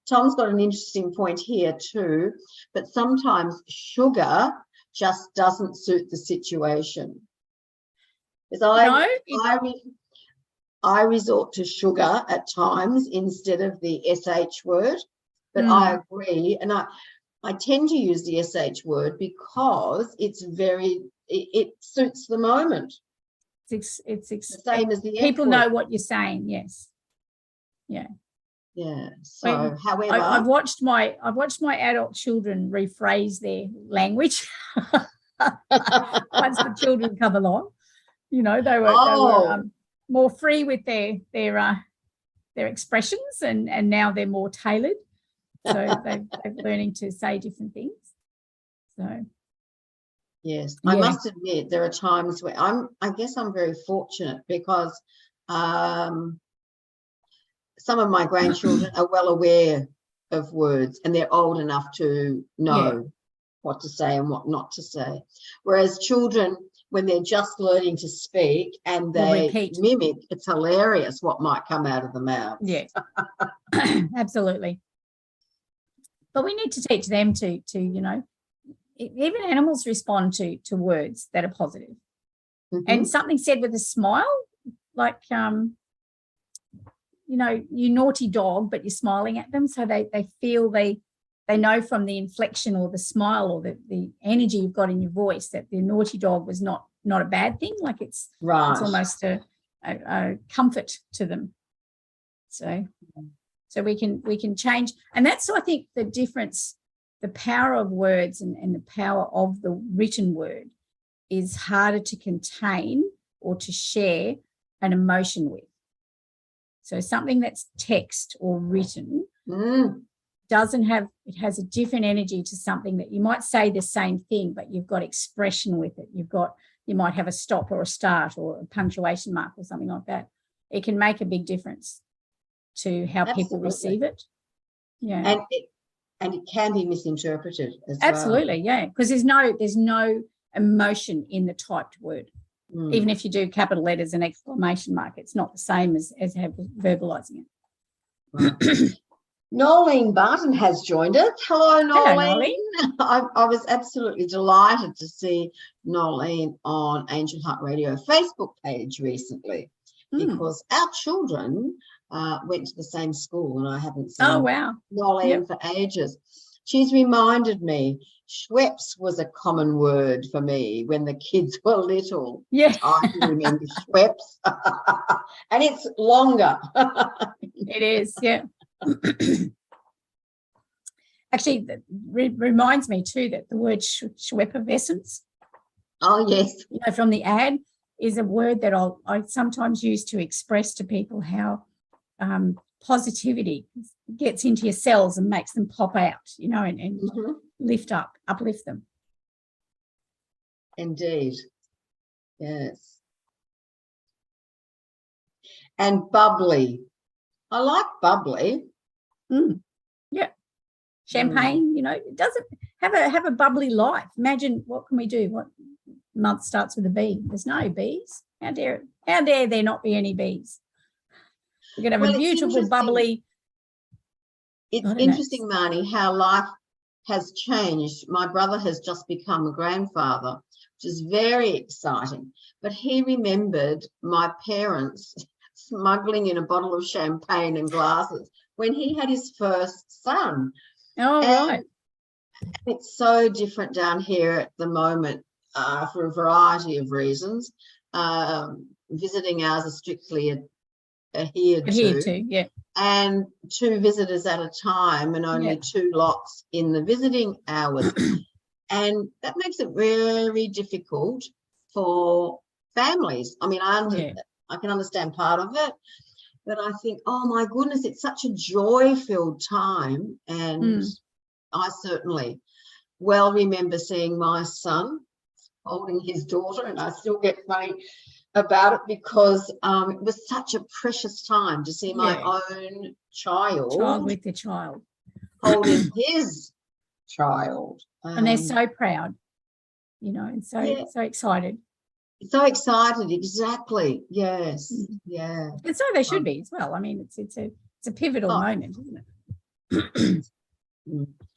Tom's got an interesting point here too, but sometimes sugar just doesn't suit the situation. Because I resort to sugar at times instead of the SH word, but I agree. And I tend to use the SH word because it suits the moment. It's the same as the people know what you're saying. Yes. Yeah. Yeah. So, however, I've watched my adult children rephrase their language. Once the children come along, you know, they were more free with their expressions, and now they're more tailored. So they're learning to say different things. So. Yes, I must admit there are times where I guess I'm very fortunate because some of my grandchildren are well aware of words and they're old enough to know what to say and what not to say. Whereas children, when they're just learning to speak and they mimic, it's hilarious what might come out of the mouth. Yeah, absolutely. But we need to teach them to you know, even animals respond to words that are positive. And something said with a smile, like, you know, you naughty dog, but you're smiling at them. So they feel they know from the inflection or the smile or the energy you've got in your voice that the naughty dog was not a bad thing. Like it's almost a comfort to them. So we can change. And that's, I think, the difference. The power of words and the power of the written word is harder to contain or to share an emotion with. So something that's text or written it has a different energy to something that you might say the same thing, but you've got expression with it. You might have a stop or a start or a punctuation mark or something like that. It can make a big difference to how people receive it. Yeah. And it can be misinterpreted as Absolutely, yeah, because there's no emotion in the typed word. Even if you do capital letters and exclamation mark, it's not the same as verbalising it. Right. Nolene Barton has joined us. Hello, Nolene. I was absolutely delighted to see Nolene on Angel Heart Radio Facebook page recently because our children went to the same school and I haven't seen Nolene for ages. She's reminded me Schweppes was a common word for me when the kids were little. Yeah. I can remember Schweppes. And it's longer. It is, yeah. Actually, that reminds me too that the word Schweppervescence. Oh, yes. You know, from the ad is a word that I sometimes use to express to people how positivity, gets into your cells and makes them pop out, you know, and uplift them. Indeed. Yes. And bubbly. I like bubbly. Yeah. Champagne, you know, it doesn't have a bubbly life. Imagine, what can we do? What month starts with a B? There's no B's. How dare there not be any B's? We're going to have a beautiful, bubbly. It's interesting, Marnie, how life has changed. My brother has just become a grandfather, which is very exciting. But he remembered my parents smuggling in a bottle of champagne and glasses when he had his first son. Oh, right. It's so different down here at the moment for a variety of reasons. Visiting hours are strictly adhered to. Yeah. And 2 visitors at a time and only 2 lots in the visiting hours. And that makes it very difficult for families. I mean, I can understand part of it, but I think, oh my goodness, it's such a joy-filled time. And I certainly well remember seeing my son holding his daughter, and I still get funny about it because it was such a precious time to see my own child with the child holding his child, and they're so proud, you know, and so excited. So excited, exactly. Yes, yeah. And so they should be as well. I mean, it's a pivotal moment, isn't it?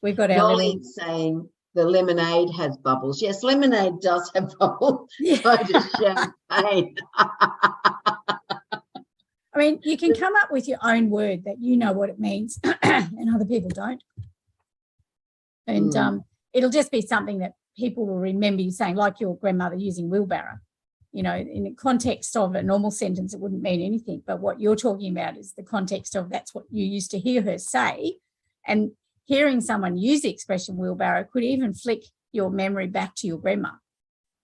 We've got our little saying the lemonade has bubbles. Yes, lemonade does have bubbles. Yeah. So does champagne. I mean, you can come up with your own word that you know what it means and other people don't. And it'll just be something that people will remember you saying, like your grandmother using wheelbarrow. You know, in the context of a normal sentence, it wouldn't mean anything. But what you're talking about is the context of that's what you used to hear her say. And hearing someone use the expression wheelbarrow could even flick your memory back to your grandma,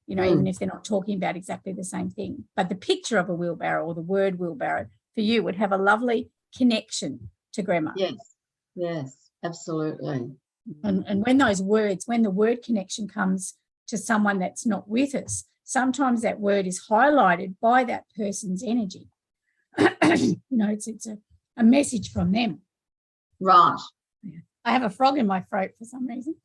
you know, even if they're not talking about exactly the same thing. But the picture of a wheelbarrow or the word wheelbarrow for you would have a lovely connection to grandma. Yes, absolutely. And when the word connection comes to someone that's not with us, sometimes that word is highlighted by that person's energy. You know, it's a message from them. Right. I have a frog in my throat for some reason.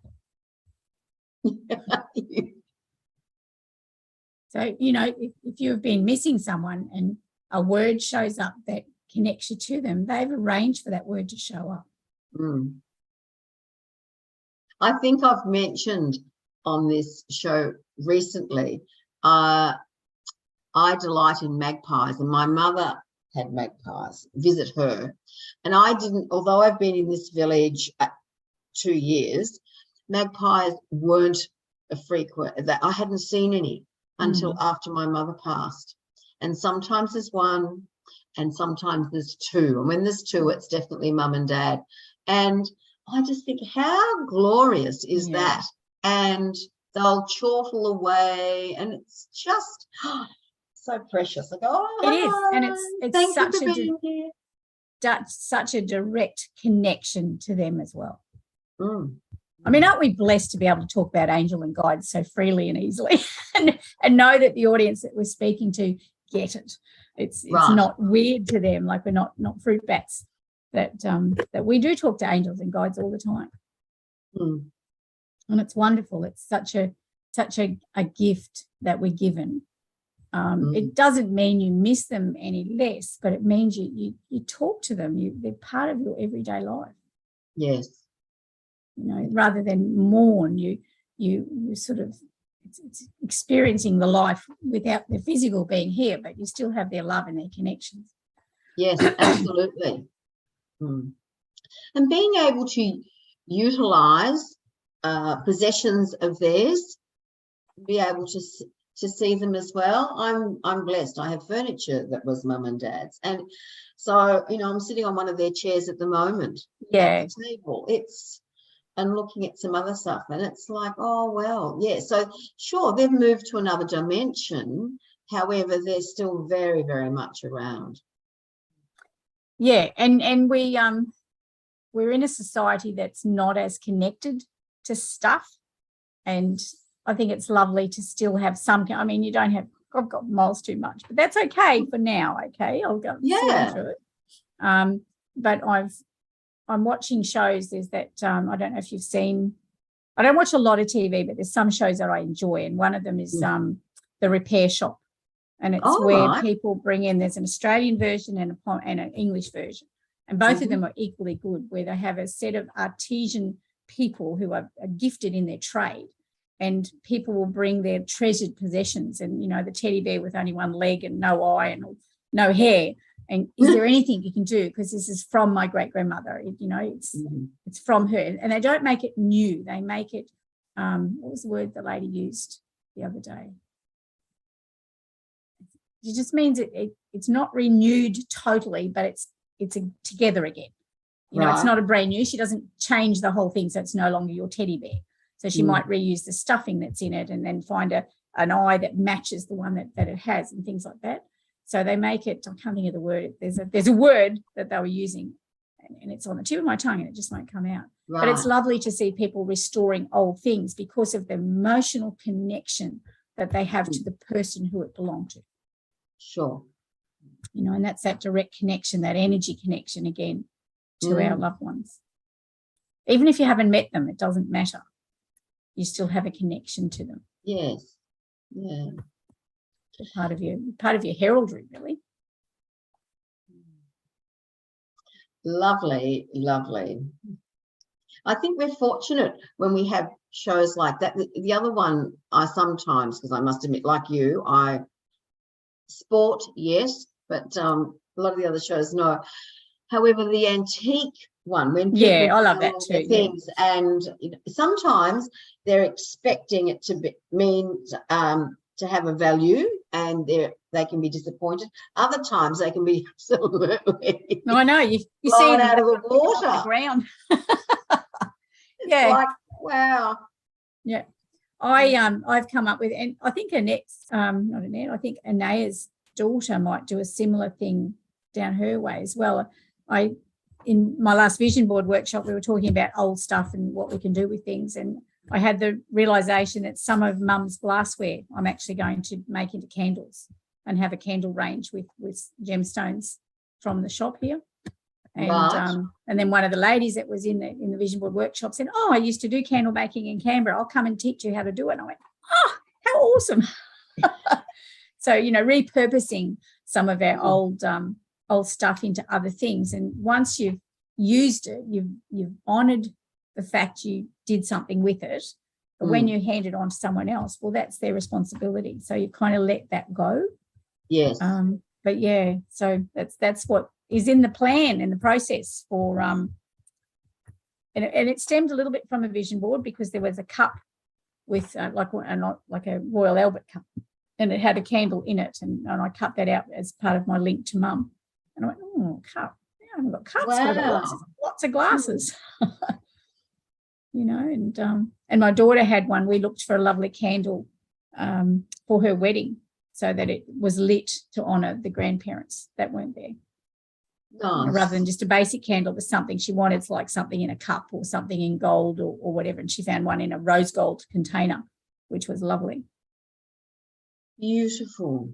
So, you know, if you've been missing someone and a word shows up that connects you to them, they've arranged for that word to show up. I think I've mentioned on this show recently, I delight in magpies, and my mother had magpies visit her. And I didn't, although I've been in this village 2 years, magpies weren't a frequent, that I hadn't seen any until after my mother passed. And sometimes there's one and sometimes there's 2. And when there's 2, it's definitely mum and dad. And I just think, how glorious is that? And they'll chortle away, and it's just so precious. I go, oh, it is, and it's such a direct connection to them as well. I mean, aren't we blessed to be able to talk about angel and guides so freely and easily, and know that the audience that we're speaking to get it? It's not weird to them, like we're not fruit bats. That we do talk to angels and guides all the time. And it's wonderful. It's such a gift that we're given. It doesn't mean you miss them any less, but it means you talk to them. They're part of your everyday life. Yes. You know, rather than mourn, you sort of it's experiencing the life without the physical being here, but you still have their love and their connections. Yes, absolutely. And being able to utilise possessions of theirs, be able to see them as well. I'm blessed. I have furniture that was mum and dad's, and so you know I'm sitting on one of their chairs at the moment. At the table. And looking at some other stuff, and it's like, oh well, yeah. So sure, they've moved to another dimension. However, they're still very, very much around. Yeah, and we we're in a society that's not as connected to stuff. And I think it's lovely to still have some, I mean, you don't have, I've got moles too much, but that's okay for now. Okay. I'll go Yeah. through it. But I'm watching shows. There's that, I don't know if you've seen, I don't watch a lot of TV, but there's some shows that I enjoy. And one of them is The Repair Shop. And it's where people bring in, there's an Australian version and an English version. And both of them are equally good, where they have a set of artisan people who are gifted in their trade. And people will bring their treasured possessions and, you know, the teddy bear with only one leg and no eye and no hair. And is there anything you can do? Because this is from my great-grandmother, you know, it's from her. And they don't make it new. They make it, what was the word the lady used the other day? It just means it's not renewed totally, but it's together again. You know, it's not a brand new. She doesn't change the whole thing, so it's no longer your teddy bear. So she might reuse the stuffing that's in it and then find an eye that matches the one that it has and things like that. So they make it, I can't think of the word. There's a word that they were using and it's on the tip of my tongue and it just won't come out. Right. But it's lovely to see people restoring old things because of the emotional connection that they have to the person who it belonged to. Sure. You know, and that's that direct connection, that energy connection again to our loved ones. Even if you haven't met them, it doesn't matter. You still have a connection to them. Yes. Yeah. Part of your heraldry, really. Lovely, lovely. I think we're fortunate when we have shows like that. The other one, I sometimes, because I must admit, like you, I sport, yes, but a lot of the other shows, no. However, the antique one, when people I love that too. Things, and you know, sometimes they're expecting it to mean to have a value, and they can be disappointed. Other times they can be absolutely. No, I know you see them out of the water, off the ground. It's like, wow. Yeah. I've come up with, and I think Annette's, not Annette, I think Anaya's daughter might do a similar thing down her way as well. In my last vision board workshop, we were talking about old stuff and what we can do with things. And I had the realization that some of Mum's glassware I'm actually going to make into candles and have a candle range with gemstones from the shop here. And then one of the ladies that was in the vision board workshop said, "Oh, I used to do candle making in Canberra. I'll come and teach you how to do it." And I went, "Oh, how awesome!" So, you know, repurposing some of our old stuff into other things. And once you've used it, you've honoured the fact you did something with it. But when you hand it on to someone else, well, that's their responsibility. So you kind of let that go. Yes. But yeah, so that's what is in the plan, in the process for and it stemmed a little bit from a vision board because there was a cup with like a Royal Albert cup, and it had a candle in it, and I cut that out as part of my link to Mum. And I went, "Oh, cup! Yeah, I haven't got cups, but I've got lots of glasses." You know, and my daughter had one. We looked for a lovely candle for her wedding, so that it was lit to honour the grandparents that weren't there. Nice. Rather than just a basic candle, with something she wanted, like something in a cup or something in gold or whatever. And she found one in a rose gold container, which was lovely. Beautiful.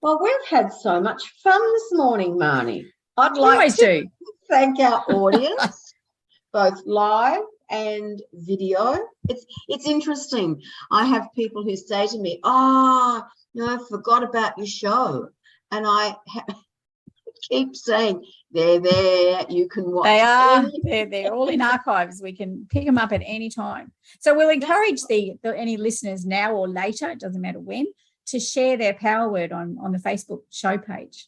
Well, we've had so much fun this morning, Marnie. I'd like to thank our audience, both live and video. It's interesting. I have people who say to me, "Oh, no, I forgot about your show," and I keep saying they're there. You can watch. They are. They're all in archives. We can pick them up at any time. So we'll encourage any listeners now or later, it doesn't matter when, to share their power word on the Facebook show page.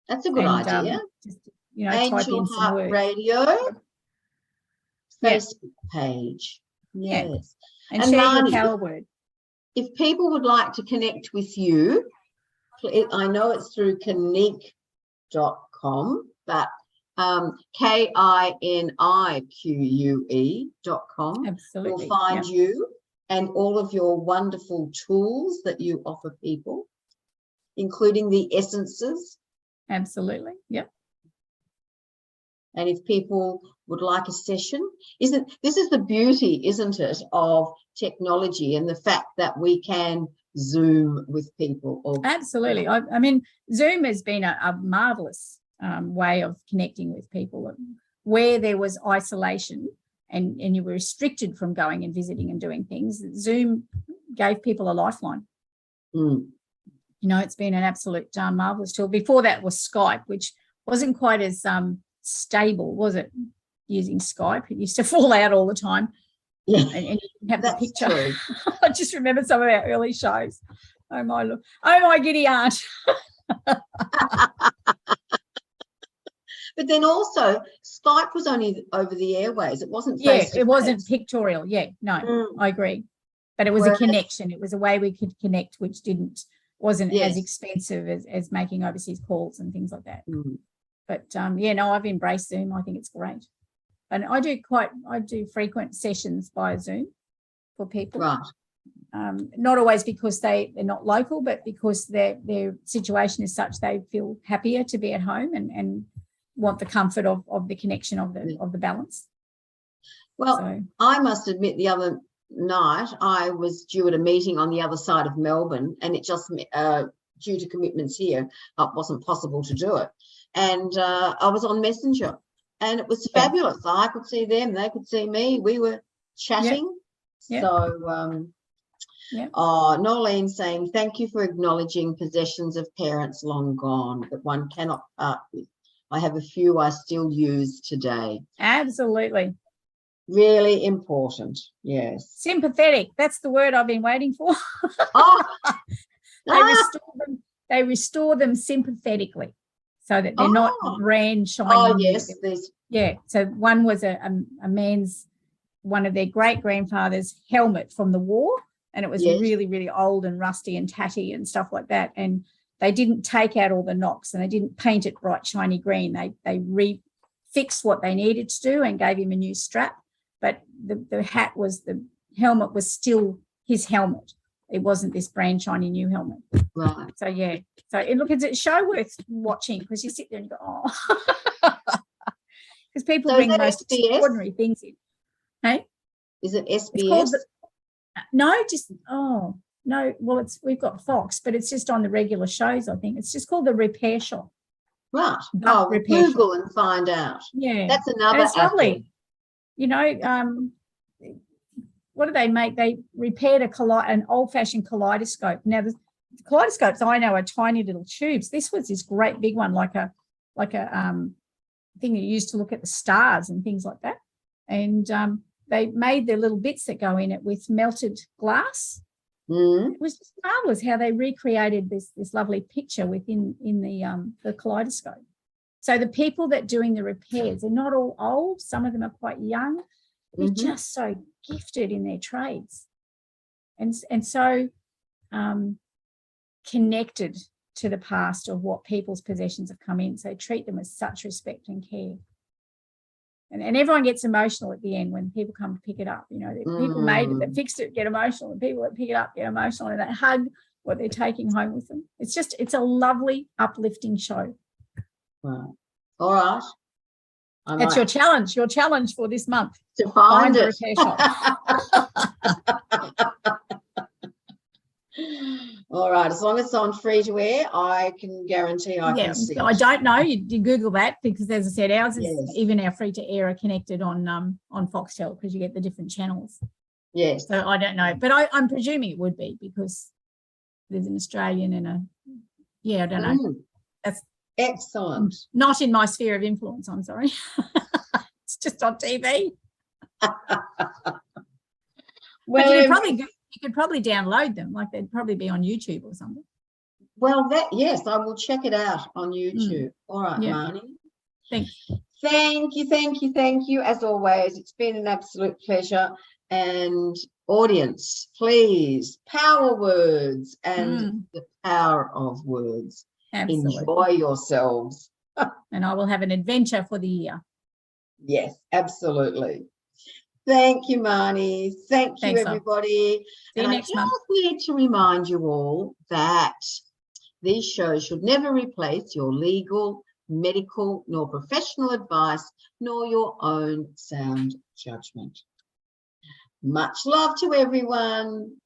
That's a good idea. Just, you know, type in some words. Radio Facebook page. Yes. Yeah. And share Marnie, your power word. If people would like to connect with you, I know it's through Kinique.com, but KINIQUE.com. Absolutely. Will find you and all of your wonderful tools that you offer people, including the essences. Absolutely. Yep. And if people would like a session, this is the beauty, isn't it, of technology and the fact that we can Zoom with people. Absolutely. I mean, Zoom has been a marvelous way of connecting with people. Where there was isolation and you were restricted from going and visiting and doing things, Zoom gave people a lifeline. Mm. You know, it's been an absolute marvelous tool. Before that was Skype, which wasn't quite as stable, was it? Using Skype, it used to fall out all the time. Yeah, and you didn't have the picture. True. I just remember some of our early shows. Oh my giddy aunt. But then also Skype was only over the airways. It wasn't face to face. It wasn't pictorial. Yeah, no, I agree. But it was a connection. It was a way we could connect, which wasn't as expensive as making overseas calls and things like that. Mm. But I've embraced Zoom. I think it's great. And I do frequent sessions via Zoom for people. Right. Not always because they're not local, but because their situation is such they feel happier to be at home and want the comfort of the connection of the balance. Well, I must admit the other night I was due at a meeting on the other side of Melbourne, and it just due to commitments here, it wasn't possible to do it. And I was on Messenger, and it was fabulous. I could see them, they could see me. We were chatting. Yep. So, Nolene saying, thank you for acknowledging possessions of parents long gone that one cannot part with. I have a few I still use today. Absolutely. Really important. Yes. Sympathetic. That's the word I've been waiting for. They restore them sympathetically so that they're not brand shiny. Oh, yes. Yeah. So one was one of their great grandfather's helmet from the war, and it was really, really old and rusty and tatty and stuff like that. And they didn't take out all the knocks and they didn't paint it bright, shiny green. They refixed what they needed to do and gave him a new strap. But the helmet was still his helmet. It wasn't this brand shiny new helmet. Right. So, yeah. So, it's a show worth watching because you sit there and go, oh. Because people bring the most extraordinary things in. Hey? Is it SBS? No, well, we've got Fox, but it's just on the regular shows, I think. It's just called The Repair Shop. Right. Repair Google Shop. And find out. Yeah. That's another and it's lovely. You know, what do they make? They repaired an old-fashioned kaleidoscope. Now, the kaleidoscopes I know are tiny little tubes. This was this great big one, like a thing you used to look at the stars and things like that. And they made the little bits that go in it with melted glass. Mm. It was just marvelous how they recreated this lovely picture within the kaleidoscope. So the people that doing the repairs, they're not all old. Some of them are quite young. They're just so gifted in their trades, and so connected to the past of what people's possessions have come in. So treat them with such respect and care. And everyone gets emotional at the end when people come to pick it up. You know, the people made it, that fixed it, get emotional, and people that pick it up get emotional, and they hug what they're taking home with them. It's a lovely, uplifting show. Right. All right. That's your challenge for this month. To find it. A repair shop. All right. As long as it's on free to air, I can guarantee I can see it. I don't know. You Google that because, as I said, ours is even our free to air are connected on Foxtel because you get the different channels. Yes. So I don't know, but I'm presuming it would be because there's an Australian and I don't know. That's excellent. Not in my sphere of influence. I'm sorry. It's just on TV. Well, you could probably download them, like they'd probably be on YouTube or something. Well, yes, I will check it out on YouTube. All right, Marnie. Thanks. Thank you. As always, it's been an absolute pleasure. And audience, please, power words and the power of words. Absolutely. Enjoy yourselves. And I will have an adventure for the year. Yes, absolutely. Thank you, Marnie. Thanks, everybody. See you next month. I just need to remind you all that these shows should never replace your legal, medical nor professional advice, nor your own sound judgment. Much love to everyone.